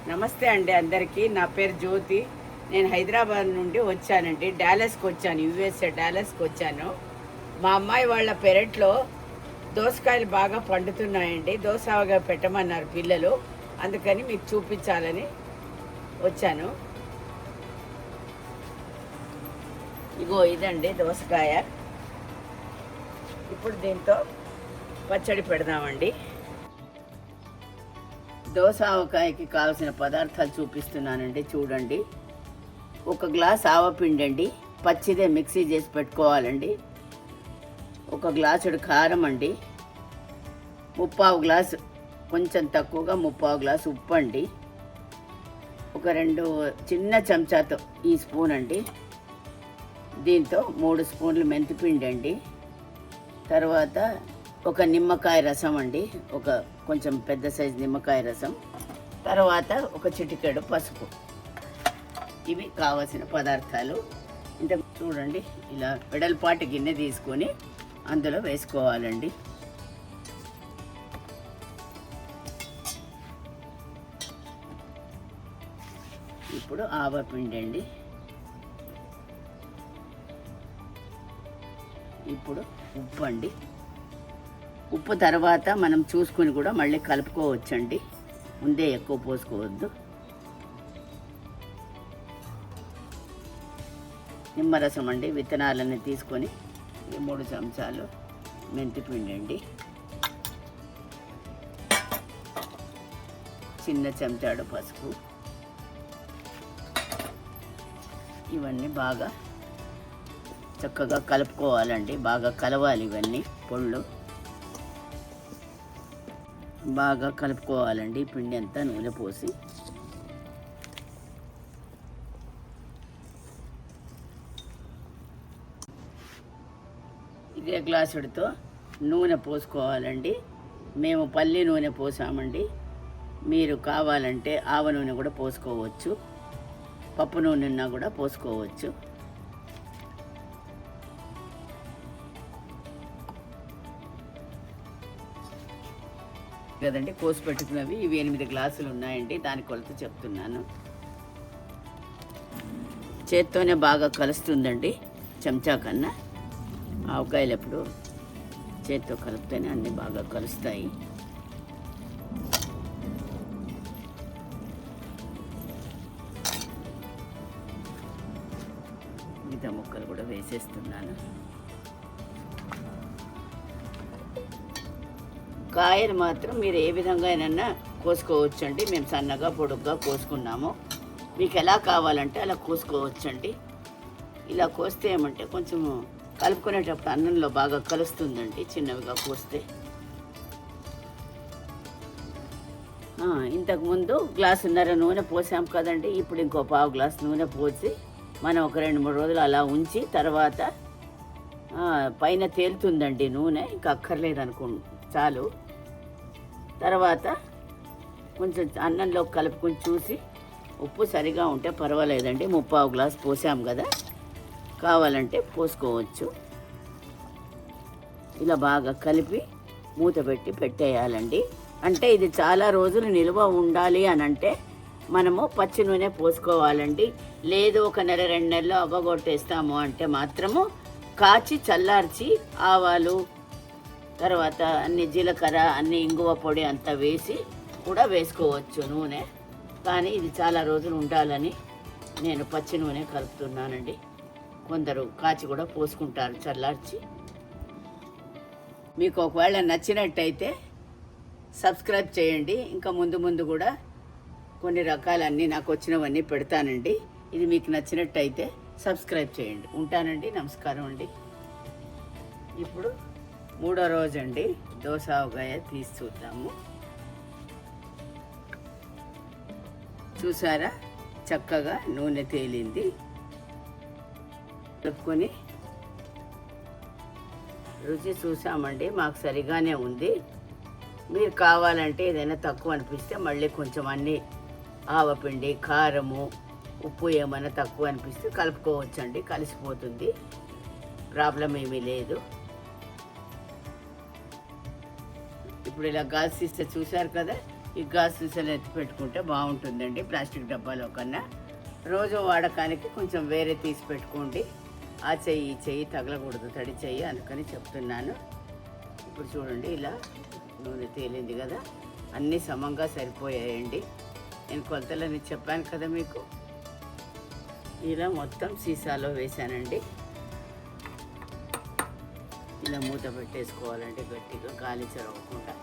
నమస్తే అండి అందరికీ. నా పేరు జ్యోతి. నేను హైదరాబాద్ నుండి వచ్చానండి. డాలస్కి వచ్చాను, యూఎస్ఏ డాలస్కి వచ్చాను. మా అమ్మాయి వాళ్ళ పెరట్లో దోసకాయలు బాగా పండుతున్నాయండి. దోసగా పెట్టమన్నారు పిల్లలు, అందుకని మీకు చూపించాలని వచ్చాను. ఇగో ఇదండి దోసకాయ. ఇప్పుడు దీంతో పచ్చడి పెడదామండి. దోస ఆవకాయకి కావాల్సిన పదార్థాలు చూపిస్తున్నానండి, చూడండి. 1 గ్లాస్ ఆవపిండి అండి, పచ్చిదే మిక్సీ చేసి పెట్టుకోవాలండి. 1 గ్లాసుడు కారం అండి, 3/4 గ్లాసు, కొంచెం తక్కువగా 3/4 గ్లాసు ఉప్పు అండి, ఒక 2 చిన్న చెంచాతో ఈ స్పూన్ అండి. దీంతో 3 స్పూన్లు మెంతిపిండి అండి. తర్వాత ఒక నిమ్మకాయ రసం అండి, ఒక కొంచెం పెద్ద సైజు నిమ్మకాయ రసం. తర్వాత ఒక చిటికెడు పసుపు. ఇవి కావలసిన పదార్థాలు. ఇంత చూడండి, ఇలా వెడల్పాటి గిన్నె తీసుకొని అందులో వేసుకోవాలండి. ఇప్పుడు ఆవపిండి అండి. ఇప్పుడు ఉప్పు అండి. ఉప్పు తర్వాత మనం చూసుకుని కూడా మళ్ళీ కలుపుకోవచ్చండి, ముందే ఎక్కువ పోసుకోవద్దు. నిమ్మరసం అండి, విత్తనాలన్నీ తీసుకొని 3 చెంచాలు మెంతిపిండి అండి, చిన్న చెంచాడు పసుపు. ఇవన్నీ బాగా చక్కగా కలుపుకోవాలండి, బాగా కలవాలి. ఇవన్నీ పొళ్ళు బాగా కలుపుకోవాలండి. పిండి అంతా నూనె పోసి ఇదే గ్లాసుడితో నూనె పోసుకోవాలండి. మేము పల్లి నూనె పోసామండి, మీరు కావాలంటే ఆవ నూనె కూడా పోసుకోవచ్చు, పప్పు నూనె ఉన్నా కూడా పోసుకోవచ్చు. కదండి కోసి పెట్టుకున్నవి. ఇవి 8 గ్లాసులు ఉన్నాయండి, దాని కొలత చెప్తున్నాను. చేత్తోనే బాగా కలుస్తుందండి చెంచా కన్నా. ఆవకాయలు ఎప్పుడు చేత్తో కలిపితేనే అన్నీ బాగా కలుస్తాయి. మిగతా ముక్కలు కూడా వేసేస్తున్నాను. కాయలు మాత్రం మీరు ఏ విధంగా అయినా కోసుకోవచ్చండి. మేము సన్నగా పొడుగ్గా కోసుకున్నాము, మీకు ఎలా కావాలంటే అలా కోసుకోవచ్చండి. ఇలా కోస్తే ఏమంటే కొంచెం కలుపుకునేటప్పుడు అన్నంలో బాగా కలుస్తుందండి, చిన్నవిగా కోస్తే. ఇంతకుముందు 1.5 గ్లాసున్నర నూనె పోసాం కదండి, ఇప్పుడు ఇంకో 1/4 గ్లాసు నూనె పోసి మనం ఒక 2-3 రోజులు అలా ఉంచి తర్వాత పైన తేలుతుందండి నూనె, ఇంకా అక్కర్లేదు చాలు. తర్వాత కొంచెం అన్నంలో కలుపుకొని చూసి ఉప్పు సరిగా ఉంటే పర్వాలేదండి. 3/4 గ్లాసు పోసాం కదా, కావాలంటే పోసుకోవచ్చు. ఇలా బాగా కలిపి మూత పెట్టి పెట్టేయాలండి. అంటే ఇది చాలా రోజులు నిల్వ ఉండాలి అని అంటే మనము పచ్చి నూనె పోసుకోవాలండి. లేదు 1 నెల 2 నెలలు అవ్వగొట్టేస్తాము అంటే మాత్రము కాచి చల్లార్చి ఆవాలు, తర్వాత అన్ని జీలకర్ర, అన్ని ఇంగువ పొడి అంతా వేసి కూడా వేసుకోవచ్చు నూనె. కానీ ఇది చాలా రోజులు ఉండాలని నేను పచ్చి నూనె కలుపుతున్నానండి. కొందరు కాచి కూడా పోసుకుంటారు చల్లార్చి. మీకు ఒకవేళ నచ్చినట్టయితే సబ్స్క్రైబ్ చేయండి. ఇంకా ముందు ముందు కూడా కొన్ని రకాలన్నీ నాకు వచ్చినవన్నీ పెడతానండి. ఇది మీకు నచ్చినట్టయితే సబ్స్క్రైబ్ చేయండి. ఉంటానండి, నమస్కారం అండి. ఇప్పుడు 3వ రోజు అండి, దోస ఆవకాయ తీసి చూద్దాము. చూసారా, చక్కగా నూనె తేలింది. కలుపుకొని రుచి చూసామండి, మాకు సరిగానే ఉంది. మీరు కావాలంటే ఏదైనా తక్కువ అనిపిస్తే మళ్ళీ కొంచెం అన్ని ఆవపిండి, కారము, ఉప్పు ఏమైనా తక్కువ అనిపిస్తే కలుపుకోవచ్చండి, కలిసిపోతుంది, ప్రాబ్లం ఏమీ లేదు. ఇప్పుడు ఇలా గాల్స్ ఇస్తే చూశారు కదా, ఈ గాజు సీసాలు ఎత్తి పెట్టుకుంటే బాగుంటుందండి ప్లాస్టిక్ డబ్బాలో కన్నా. రోజు వాడకానికి కొంచెం వేరే తీసి పెట్టుకోండి. ఆ చెయ్యి ఈ చెయ్యి తగలకూడదు, తడి చెయ్యి, అందుకని చెప్తున్నాను. ఇప్పుడు చూడండి, ఇలా నూనె తేలింది కదా, అన్నీ సమంగా సరిపోయాయండి. నేను కొలతలని చెప్పాను కదా మీకు. ఇలా మొత్తం సీసాలో వేసానండి. ఇలా మూత పెట్టేసుకోవాలండి గట్టిగా, గాలి చెరవకుండా.